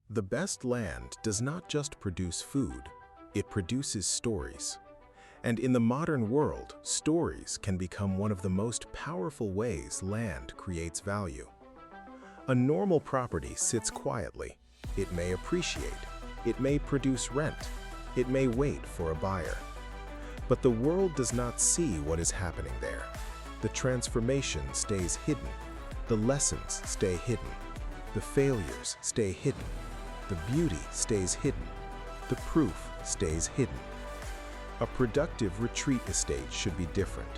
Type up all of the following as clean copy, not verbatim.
The best land does not just produce food, it produces stories. And in the modern world, stories can become one of the most powerful ways land creates value. A normal property sits quietly. It may appreciate, it may produce rent, it may wait for a buyer. But the world does not see what is happening there. The transformation stays hidden. The lessons stay hidden. The failures stay hidden. The beauty stays hidden. The proof stays hidden. A productive retreat estate should be different.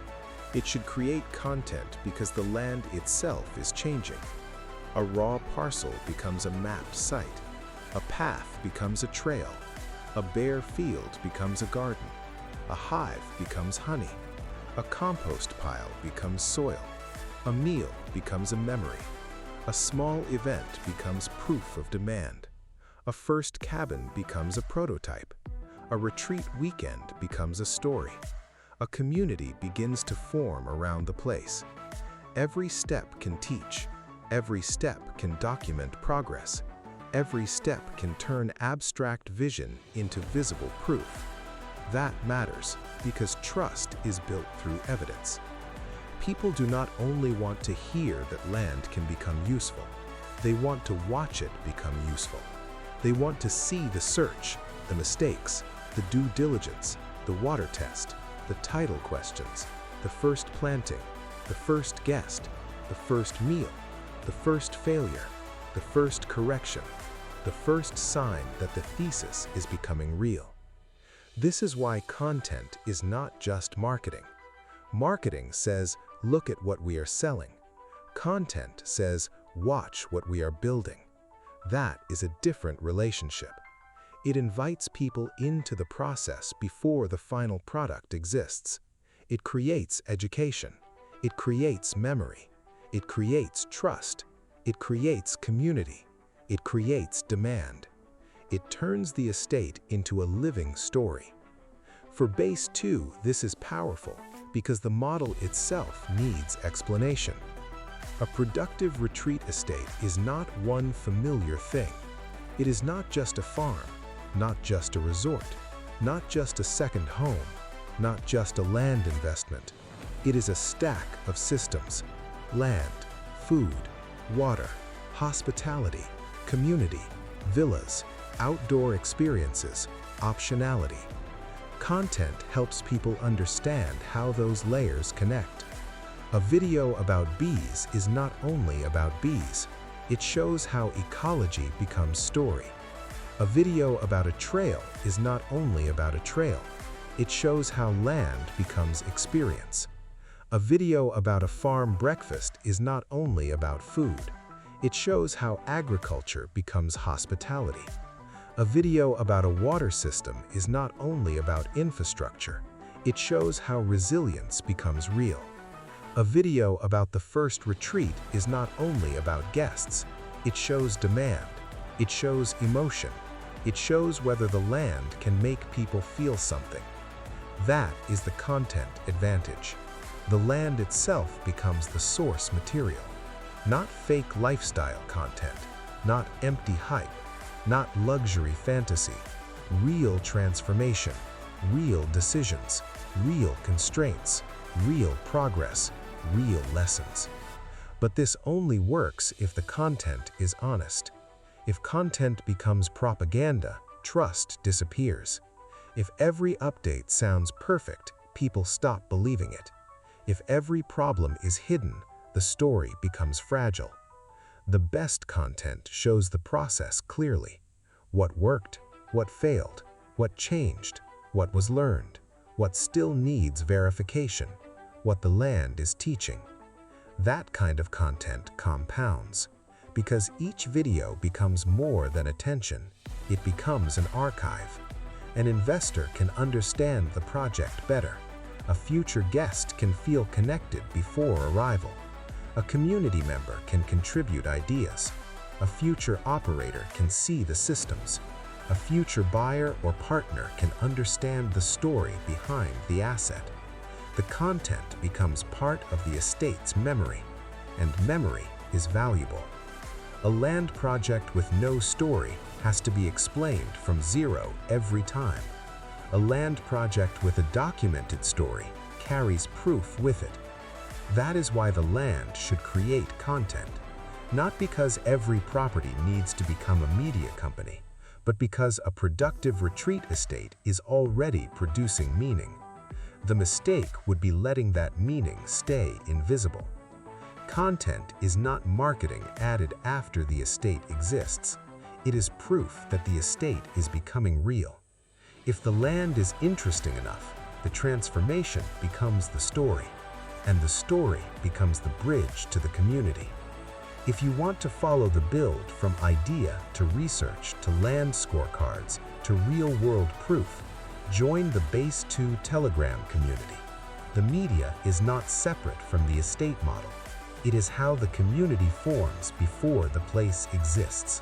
It should create content because the land itself is changing. A raw parcel becomes a mapped site. A path becomes a trail. A bare field becomes a garden. A hive becomes honey. A compost pile becomes soil. A meal becomes a memory. A small event becomes proof of demand. A first cabin becomes a prototype. A retreat weekend becomes a story. A community begins to form around the place. Every step can teach. Every step can document progress. Every step can turn abstract vision into visible proof. That matters because trust is built through evidence. People do not only want to hear that land can become useful, they want to watch it become useful. They want to see the search, the mistakes, the due diligence, the water test, the title questions, the first planting, the first guest, the first meal, the first failure, the first correction, the first sign that the thesis is becoming real. This is why content is not just marketing. Marketing says, look at what we are selling. Content says, watch what we are building. That is a different relationship. It invites people into the process before the final product exists. It creates education. It creates memory. It creates trust. It creates community. It creates demand. It turns the estate into a living story. For Base 2, this is powerful because the model itself needs explanation. A productive retreat estate is not one familiar thing. It is not just a farm, not just a resort, not just a second home, not just a land investment. It is a stack of systems: land, food, water, hospitality, community, villas, outdoor experiences, optionality. Content helps people understand how those layers connect. A video about bees is not only about bees. It shows how ecology becomes story. A video about a trail is not only about a trail. It shows how land becomes experience. A video about a farm breakfast is not only about food. It shows how agriculture becomes hospitality. A video about a water system is not only about infrastructure. It shows how resilience becomes real. A video about the first retreat is not only about guests. It shows demand. It shows emotion. It shows whether the land can make people feel something. That is the content advantage. The land itself becomes the source material. Not fake lifestyle content, not empty hype, not luxury fantasy. Real transformation, real decisions, real constraints, real progress, real lessons. But this only works if the content is honest. If content becomes propaganda, trust disappears. If every update sounds perfect, people stop believing it. If every problem is hidden, the story becomes fragile. The best content shows the process clearly. What worked, what failed, what changed, what was learned, what still needs verification, what the land is teaching. That kind of content compounds. Because each video becomes more than attention, it becomes an archive. An investor can understand the project better. A future guest can feel connected before arrival. A community member can contribute ideas. A future operator can see the systems. A future buyer or partner can understand the story behind the asset. The content becomes part of the estate's memory, and memory is valuable. A land project with no story has to be explained from zero every time. A land project with a documented story carries proof with it. That is why the land should create content, not because every property needs to become a media company, but because a productive retreat estate is already producing meaning. The mistake would be letting that meaning stay invisible. Content is not marketing added after the estate exists. It is proof that the estate is becoming real. If the land is interesting enough, the transformation becomes the story, and the story becomes the bridge to the community. If you want to follow the build from idea to research to land scorecards to real-world proof, join the Base 2 Telegram community. The media is not separate from the estate model. It is how the community forms before the place exists.